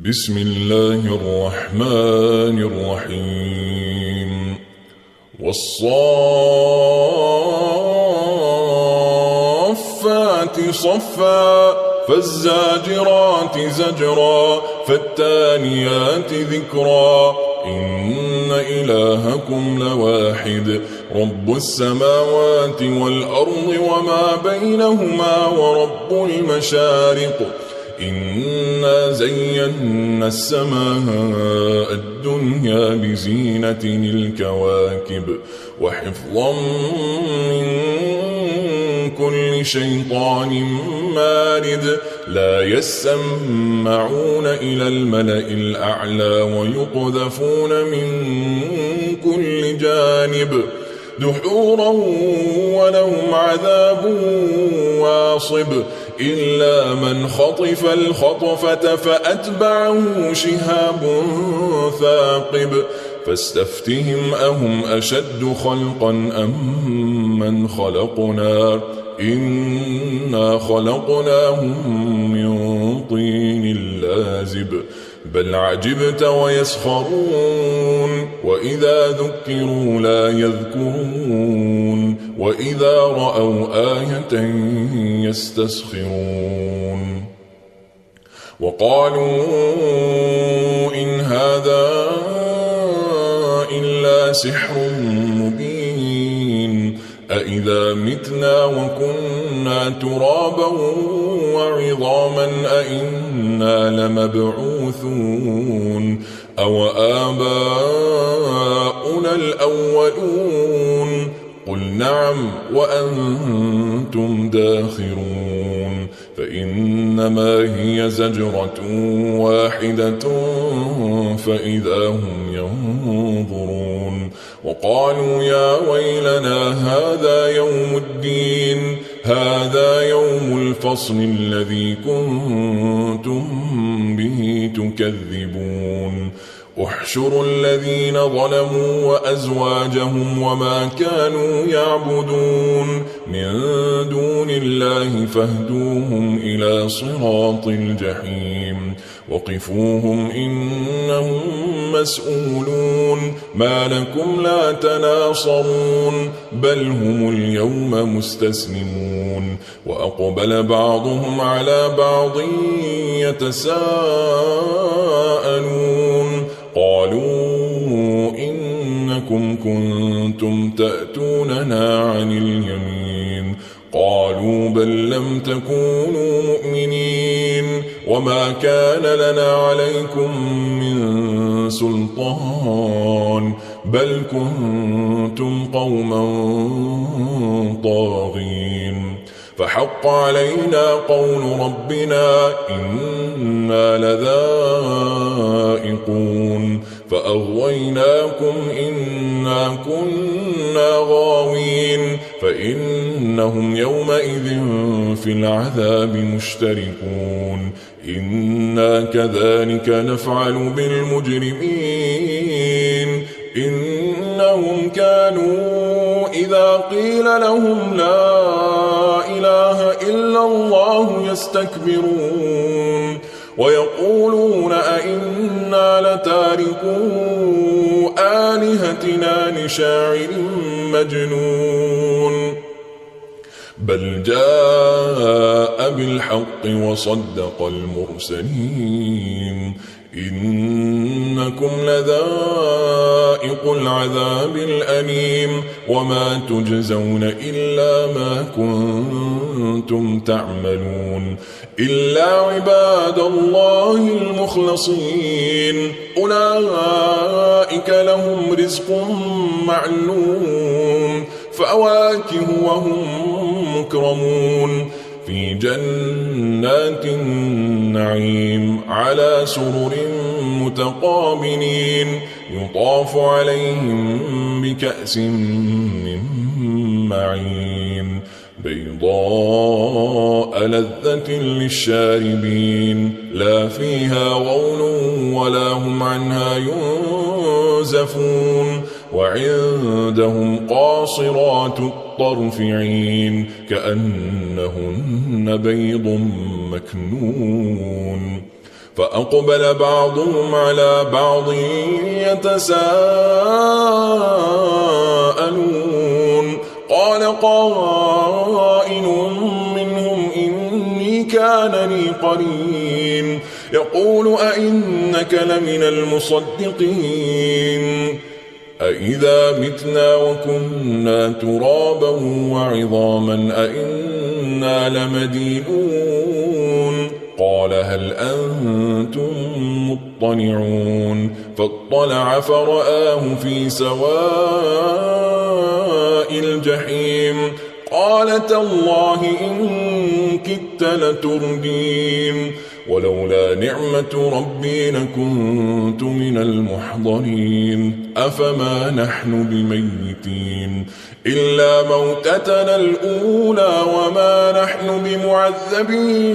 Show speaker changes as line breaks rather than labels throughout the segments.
بسم الله الرحمن الرحيم والصافات صفا فالزاجرات زجرا فالتاليات ذكرا إن إلهكم لواحد رب السماوات والأرض وما بينهما ورب المشارق إنا زينا السماء الدنيا بزينة الكواكب وحفظا من كل شيطان مارد لا يسمعون إلى الملأ الأعلى ويقذفون من كل جانب دحورا ولهم عذاب واصب إلا من خطف الخطفة فأتبعه شهاب ثاقب فاستفتهم أهم أشد خلقا أم من خلقنا إنا خلقناهم من طين لازب بل عجبت ويسخرون وإذا ذكروا لا يذكرون وإذا رأوا آية يستسخرون وقالوا إن هذا إلا سحر مبين أإذا متنا وكنا ترابا وعظاما أإنا لمبعوثون أو آباؤنا الأولون قل نعم وأنتم داخرون فإنما هي زجرة واحدة فإذا هم ينظرون وقالوا يا ويلنا هذا يوم الدين هذا يوم الفصل الذي كنتم به تكذبون احشروا الذين ظلموا وأزواجهم وما كانوا يعبدون من دون الله فاهدوهم إلى صراط الجحيم وقفوهم إنهم مسؤولون ما لكم لا تناصرون بل هم اليوم مستسلمون وأقبل بعضهم على بعض يتساءلون قالوا إنكم كنتم تأتوننا عن اليمين قالوا بل لم تكونوا مؤمنين وما كان لنا عليكم من سلطان بل كنتم قوما طاغين فحق علينا قول ربنا إنا لذائقون فأغويناكم إنا كنا غاوين فإنهم يومئذ في العذاب مشتركون إنا كذلك نفعل بالمجرمين إنهم كانوا إذا قيل لهم لا إله إلا الله يستكبرون ويقولون أئنا لتاركو آلهتنا لشاعر مجنون بل جاء بالحق وصدق المرسلين إنكم لذائق العذاب الأليم وما تجزون إلا ما كنتم تعملون إلا عباد الله المخلصين أولئك لهم رزق معلوم فواكه وهم مكرمون في جنات النعيم على سرر متقابلين يطاف عليهم بكأس من معين بيضاء لذة للشاربين لا فيها غول ولا هم عنها ينزفون وعندهم قاصرات الطرف عين كأنهن بيض مكنون فأقبل بعضهم على بعض يتساءلون قال قائل منهم إني كان لي قرين يقول أئنك لمن المصدقين أئذا متنا وكنا ترابا وعظاما أئنا لمدينون قال هل أنتم مطلعون فاطلع فرآه في سواء الجحيم قال تالله إن كدت لتردين ولولا نعمة ربي لكنت من المحضرين أفما نحن بميتين إلا موتتنا الأولى وما نحن بمعذبين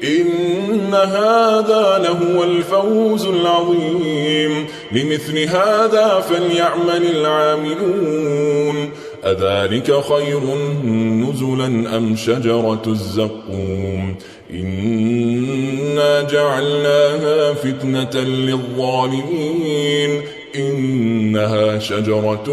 إن هذا لهو الفوز العظيم لمثل هذا فليعمل العاملون أذلك خير نزلا أم شجرة الزقوم إنا جعلناها فتنة للظالمين إنها شجرة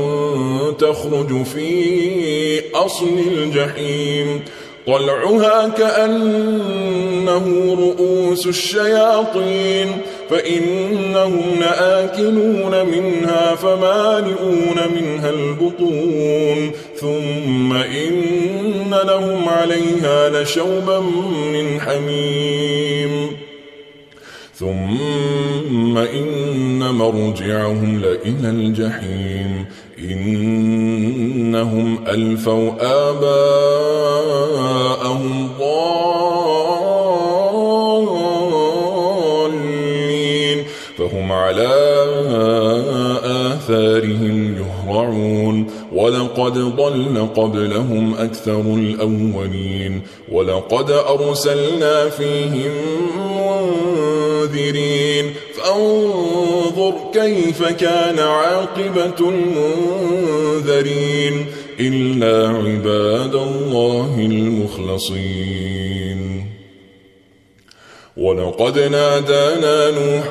تخرج في أصل الجحيم طلعها كأنه رؤوس الشياطين فإنهم لآكلون منها فمالئون منها البطون ثم إن لهم عليها لشوبا من حميم ثم إن مرجعهم لإلى الجحيم إنهم ألفوا آباءهم ضالين فهم على آثارهم يهرعون ولقد ضل قبلهم أكثر الأولين ولقد أرسلنا فيهم منذرين فانظر كيف كان عاقبة المنذرين إلا عباد الله المخلصين ولقد نادانا نوح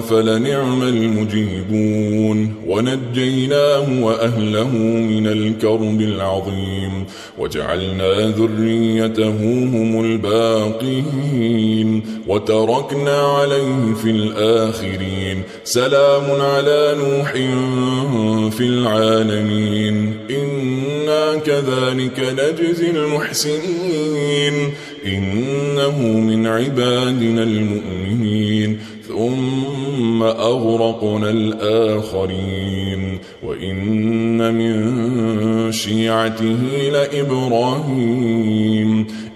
فلنعم المجيبون ونجيناه وأهله من الكرب العظيم وجعلنا ذريته هم الباقين وتركنا عليه في الآخرين سلام على نوح في العالمين إنا كذلك نجزي المحسنين إنه من عبادنا المؤمنين ثم أغرقنا الآخرين وإن من شيعته لإبراهيم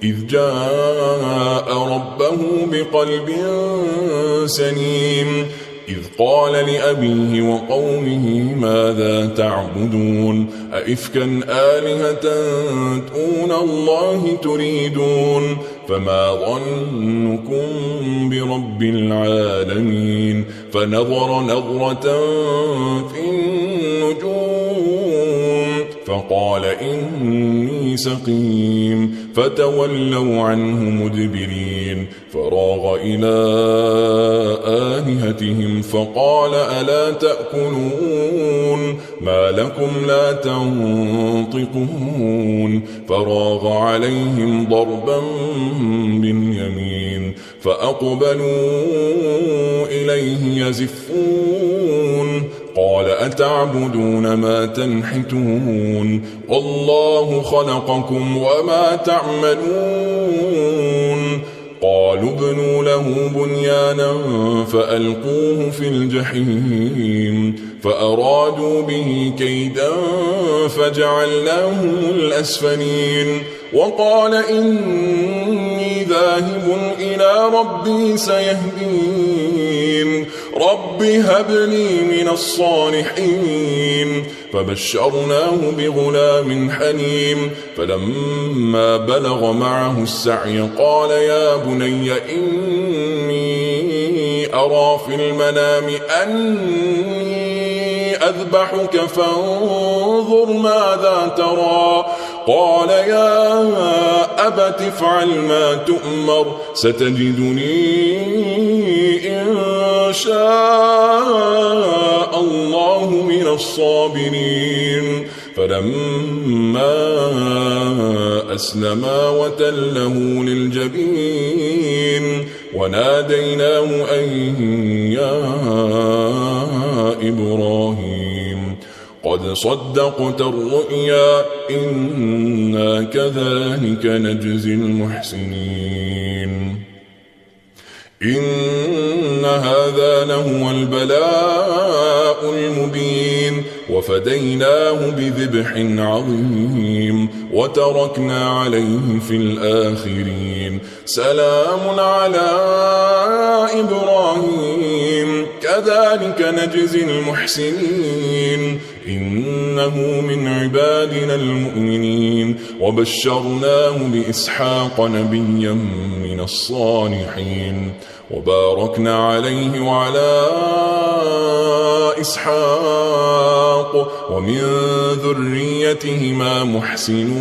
إذ جاء ربه بقلب سليم إذ قال لأبيه وقومه ماذا تعبدون أئفكا آلهة دون الله تريدون فما ظنكم برب العالمين فنظر نظرة في النجوم فقال إني سقيم فتولوا عنه مدبرين فراغ إلى آلهتهم فقال ألا تأكلون ما لكم لا تنطقون فراغ عليهم ضربا باليمين فأقبلوا إليه يزفون قال أتعبدون ما تنحتون والله خلقكم وما تعملون قالوا ابنوا له بنيانا فألقوه في الجحيم فأرادوا به كيدا فجعلناهم الأسفلين وقال إني ذاهب إلى ربي سيهدين رب هب لي من الصالحين فبشرناه بغلام حليم فلما بلغ معه السعي قال يا بني إني أرى في المنام أني أذبحك فانظر ماذا ترى قال يا أبت افعل ما تؤمر ستجدني إن شاء الله من الصابرين فلما أسلما وتله للجبين وناديناه أن يا إبراهيم قد صدقت الرؤيا إنا كذلك نجزي المحسنين إن هذا لهو البلاء المبين وفديناه بذبح عظيم وتركنا عليه في الآخرين سلام على إبراهيم كذلك نجزي المحسنين إنه من عبادنا المؤمنين وبشرناه بإسحاق نبيا من الصالحين وباركنا عليه وعلى إسحاق ومن ذريتهما محسن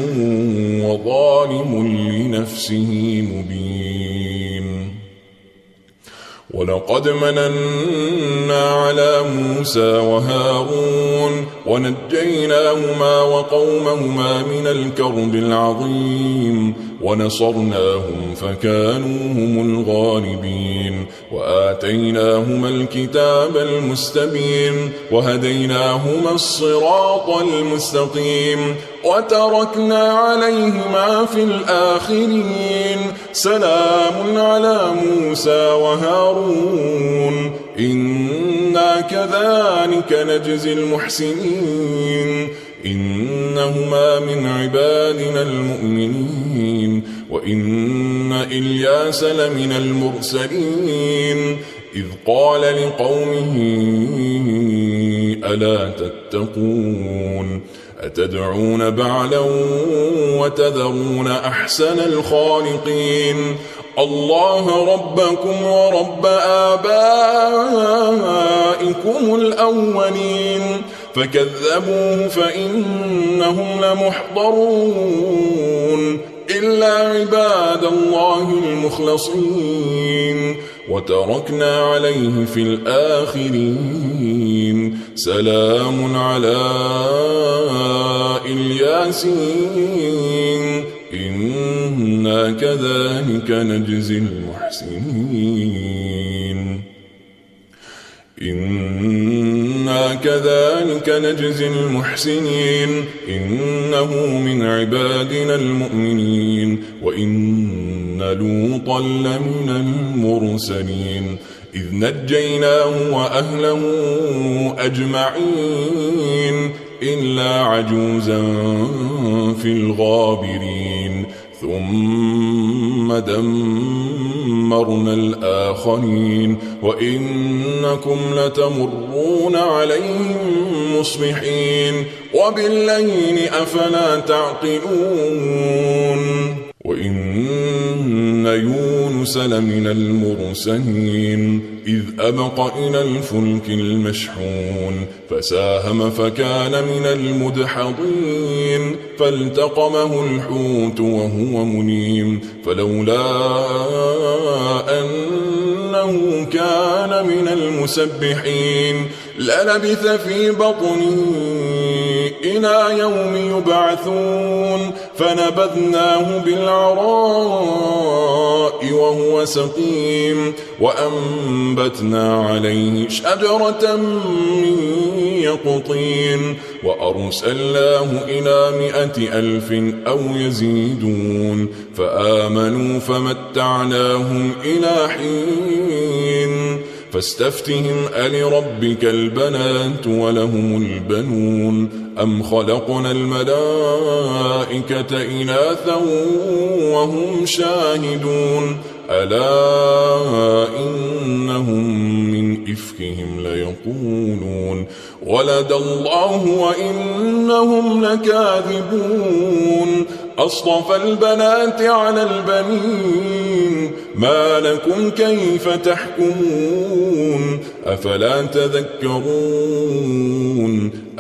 وظالم لنفسه مبين ولقد مننا على موسى وهارون ونجيناهما وقومهما من الكرب العظيم ونصرناهم فكانوا هم الغالبين وآتيناهما الكتاب المستبين وهديناهما الصراط المستقيم وتركنا عليهما في الآخرين سلام على موسى وهارون إنا كذلك نجزي المحسنين إنهما من عبادنا المؤمنين وإن إلياس لمن المرسلين إذ قال لقومه ألا تتقون أتدعون بعلا وتذرون أحسن الخالقين الله ربكم ورب آبائكم الأولين فكذبوه فإنهم لمحضرون إلا عباد الله المخلصين وتركنا عليه في الآخرين سلام على الياسين إنا كذلك نجزي المحسنين إنا كذلك نجزي المحسنين إنه من عبادنا المؤمنين وإن لوطا لمن المرسلين إذ نجيناه وأهله أجمعين إلا عجوزا في الغابرين ثم دمرنا الآخرين وإنكم لتمرون عليهم مصبحين وبالليل أفلا تعقلون وإن يونس لمن المرسلين إذ أبق إلى الفلك المشحون فساهم فكان من المدحضين فالتقمه الحوت وهو مليم فلولا أنه كان من المسبحين للبث في بطنه إلى يوم يبعثون فنبذناه بالعراء وهو سقيم وأنبتنا عليه شجرة من يقطين وأرسلناه إلى 100,000 أو يزيدون فآمنوا فمتعناهم إلى حين فاستفتهم ألربك البنات ولهم البنون أم خلقنا الملائكة إناثا وهم شاهدون ألا إنهم من إفكهم ليقولون ولد الله وإنهم لكاذبون أصطفى البنات على البنين ما لكم كيف تحكمون أفلا تذكرون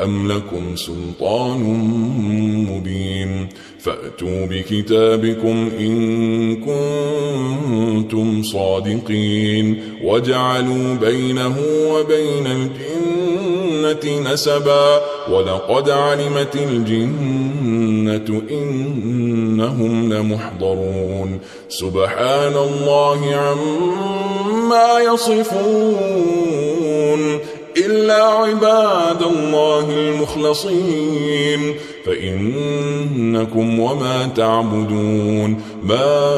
أم لكم سلطان مبين فأتوا بكتابكم إن كنتم صادقين وجعلوا بينه وبين الجنة نسبا ولقد علمت الجنة إنهم لمحضرون سبحان الله عما يصفون إلا عباد الله المخلصين فإنكم وما تعبدون ما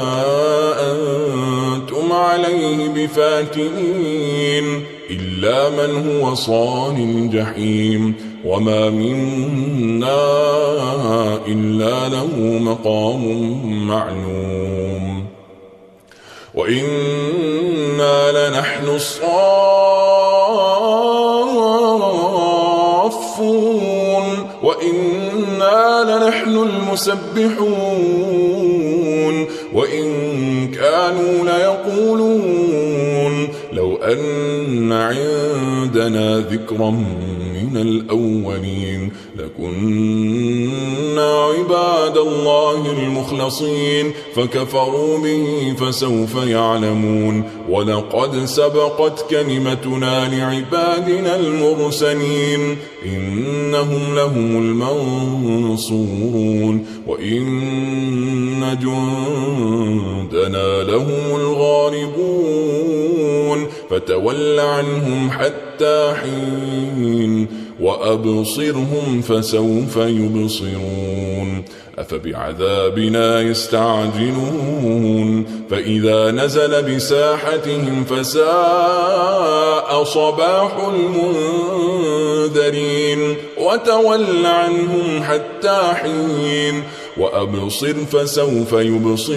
أنتم عليه بفاتنين إلا من هو صال الجحيم وما منا إلا له مقام معلوم وإنا لنحن الصافون وإنا لنحن المسبحون وإن كانوا ليقولون لو أن عندنا ذكرا من الأولين لكنا عباد الله المخلصين فكفروا به فسوف يعلمون ولقد سبقت كلمتنا لعبادنا المرسلين إنهم لهم المنصورون وإن جندنا لهم الغالبون فتول عنهم حتى حين وأبصرهم فسوف يبصرون أفبعذابنا يستعجلون فإذا نزل بساحتهم فساء صباح المنذرين وتول عنهم حتى حين وأبصر فسوف يبصرون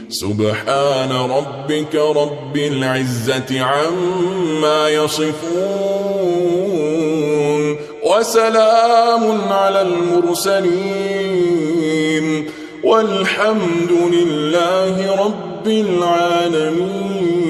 سبحان ربك رب العزة عما يصفون وسلام على المرسلين والحمد لله رب العالمين.